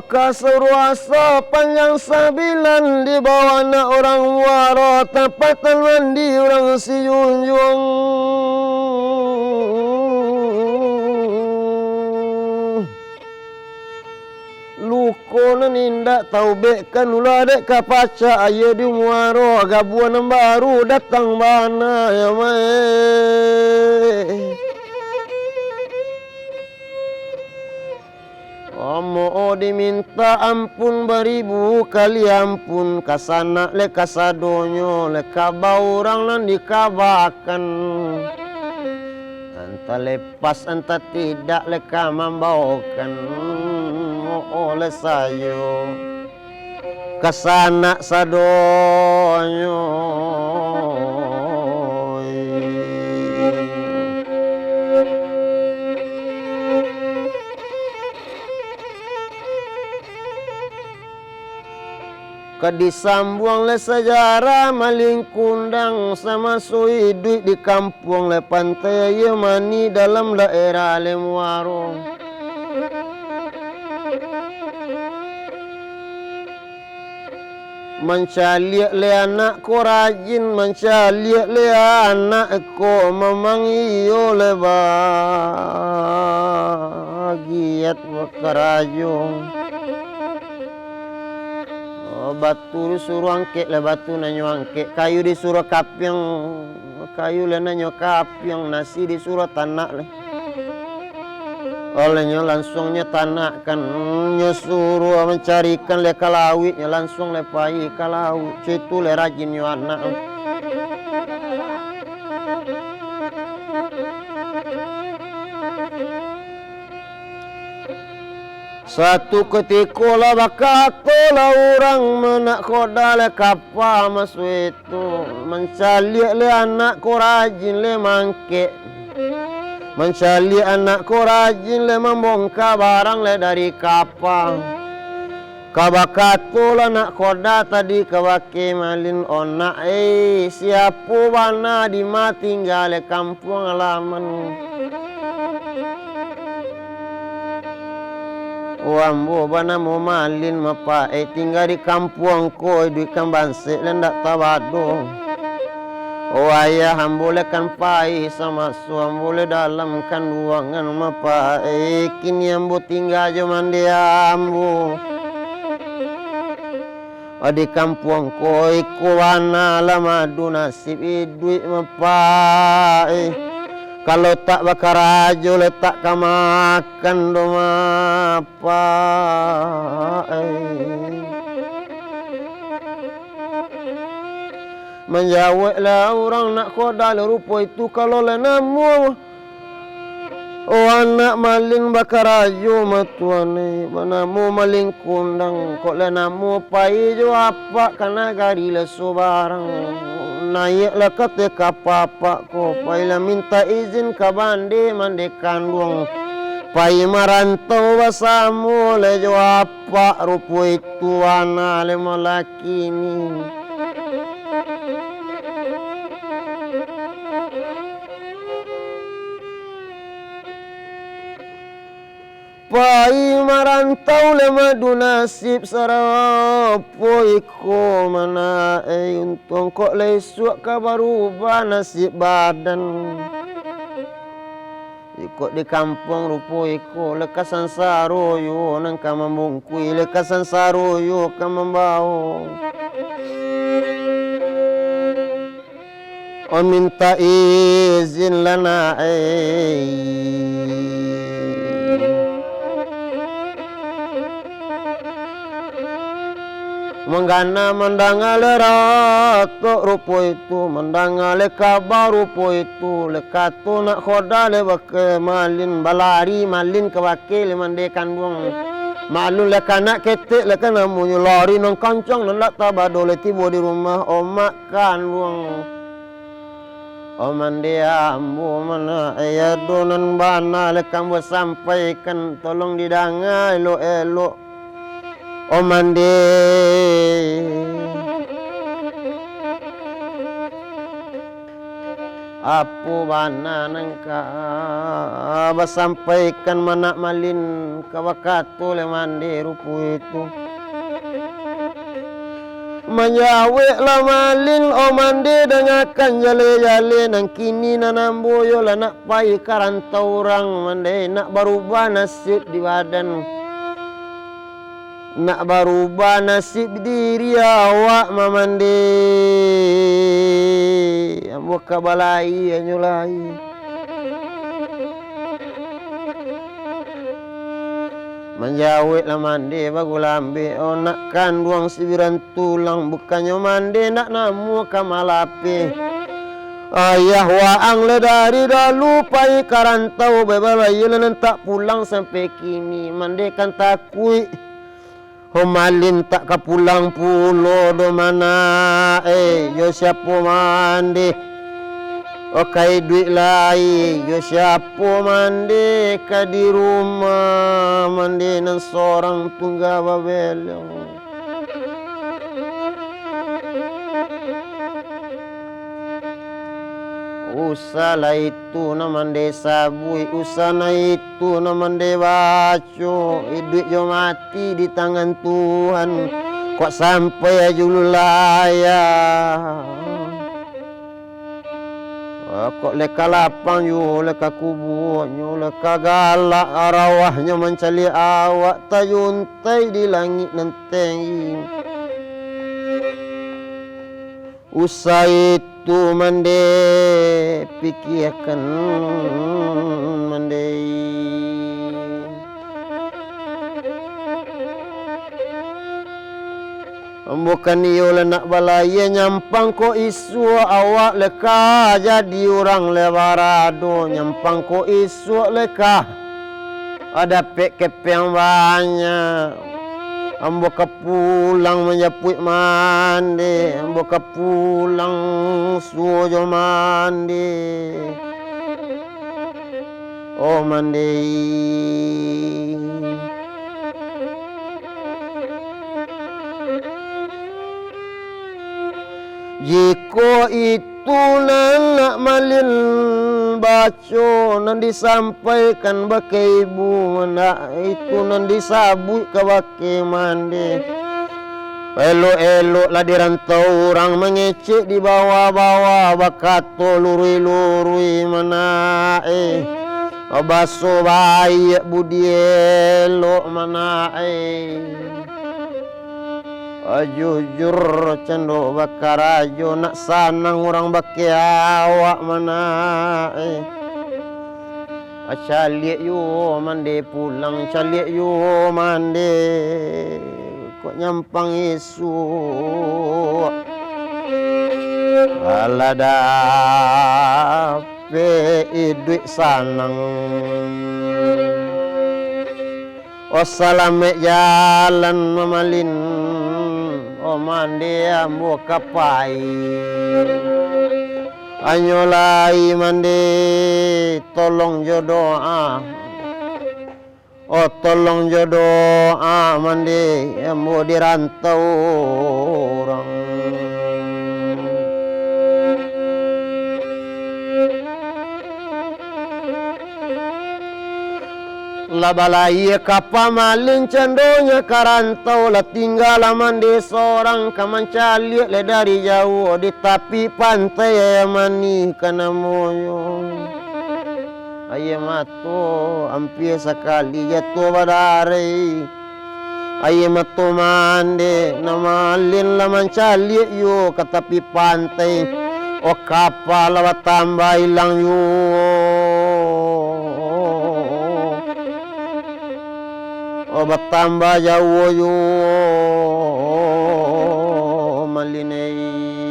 Kasuruasa panjang sabilan di bawah anak orang waro tapatan mandi orang si junjung. Luko nindak taubekan ulah dek kapaca aye di muaro gabuan baru datang bana ya mae. Omo diminta ampun beribu kali ampun kasana le kasadonyo le kabaurang lan dikabakan. Anta lepas anta tidak leka membawakan oleh sayo kasana sadonyo. Kadisambung le sejarah maling kundang sama sui duit di kampung le pantai Yemani dalam daerah le Muaro. Mencaliak le anak ko rajin, mencaliak le anak ko memang iyo le bagiat kerajung. Batu disuruh angkek le batu nanyo angkek, kayu disuruh kapyang, kayu le nanyo kapyang, nasi disuruh tanak le. Olehnya langsungnya tanak kan, nyo suruh mencarikan le kalawitnya langsung le pai kalawit, itu le rajin nyo anak. Satu ketika lah bakatola orang menak koda le kapa masu itu mencaliak le anak ko rajin le mangke, mencaliak anak ko rajin le membongkar barang le dari kapa. Kabakatola nak koda tadi kabake malin onak siapa wana di ma tinggal le kampung halaman. Wambo bana mo malin mapa tinggal di kampung ko di kambanse lendak tabado. Ayah hambole kan pai sama suambole dalam kandungan mapa kini ambo tinggal jo mande ambo. Di kampung ko iku wana lamadu nasib duit mapa kalau tak bakar aja letak kamakan doma apa menjawab lah orang nak kodal rupa itu kalau le namu anak maling bakar aja matuane manamu maling kundang kok le namu pai jo apa kana gari le barang. Naiklah kata kapapa ko pailah minta izin ke bande mande kandung pai marantau basamu le jawab apa rupo itu ana le malaki ni pai marantau le madu nasib sarapo iko mana untung kok le suak ka berubah nasib badan ikut di kampung rupo iko lekasan saroyo nang ka membungkui lekasan saroyo ka membau on minta izin lana menggana mendangale rato rupo itu mendangale kabar rupo itu lekato nak khoda le bake malin balari malin ke wakil mande kandung malun le kanak ketik le kana munyu lari nang kancang nang lak tabado le tibo di rumah omak kandung O mandi ambu mana donan bana lekang buat sampaikan tolong didanga elok-elok. O mandi apu bana nangka basampaikan mana malin kawakatu le mandi rupu itu. Menyawe lah malin o mandi dengakan jale-jale nang kini nanamboyo lah nak pai karantau orang mandi nak berubah nasib di badan. Nak berubah nasib diri awak mamandi. Ambo kabalai anyulai. Menjawab lah mandi bagu lambe. Oh nak kanduang sibiran tulang. Bukannya mandi nak namu kamalapi. Ayah waang le dari dahulu pai karantau bebalai lan tak pulang sampai kini. Mandi kan takui. Homalin tak kapulang pulo do mana yo siapa mandi. Okai duit lai yo siapa mandi ka di rumah mandi nan seorang tunggal babel. Usala itu namande sabui, usana itu namande baco. Hidup jo mati di tangan Tuhan. Kok sampai ajululaya. Kok leka lapang yo, leka kubur yo, leka galak arawahnya mencali awak tayuntai di langit nenteng. Usai itu mande pikirkan mande. Bukan iyo nak balaya nyampang ko isu awak leka jadi orang lebarado. Nyampang ko isu leka ada pek kepeng banyak. Ambo kapulang menyapuit mandi, ambo kapulang sujo mandi. Oh mandi. Jiko itu nak malin baco nan disampaikan bake ibu nak itu nan disabui ke bake mandi. Elok-elok lah dirantau orang mengecek di bawah-bawah bakato lurui-lurui mana baso baik budi elok mana jujur cendo bakar ajo nak sanang orang baki awak mana caliak yo mandi pulang caliak yo mandi kok nyampang isu ala dape duit sanang. Wassalamu jalan mamalin. Oh mandi ambo kapai. Anyolai mandi tolong jodoh Oh tolong jodoh mandi ambo dirantau orang. Labalai kapa malin cendonya karantau lah tinggal mandi seorang kamancali le dari jauh di tepi pantai mani kana moyo. Aye mato ampie sekali jatuh badare. Aye mato mandi namalin lah mancali yo ke tepi pantai. O kapal lah tambah hilang yo. O bertambah jauh yo malinei.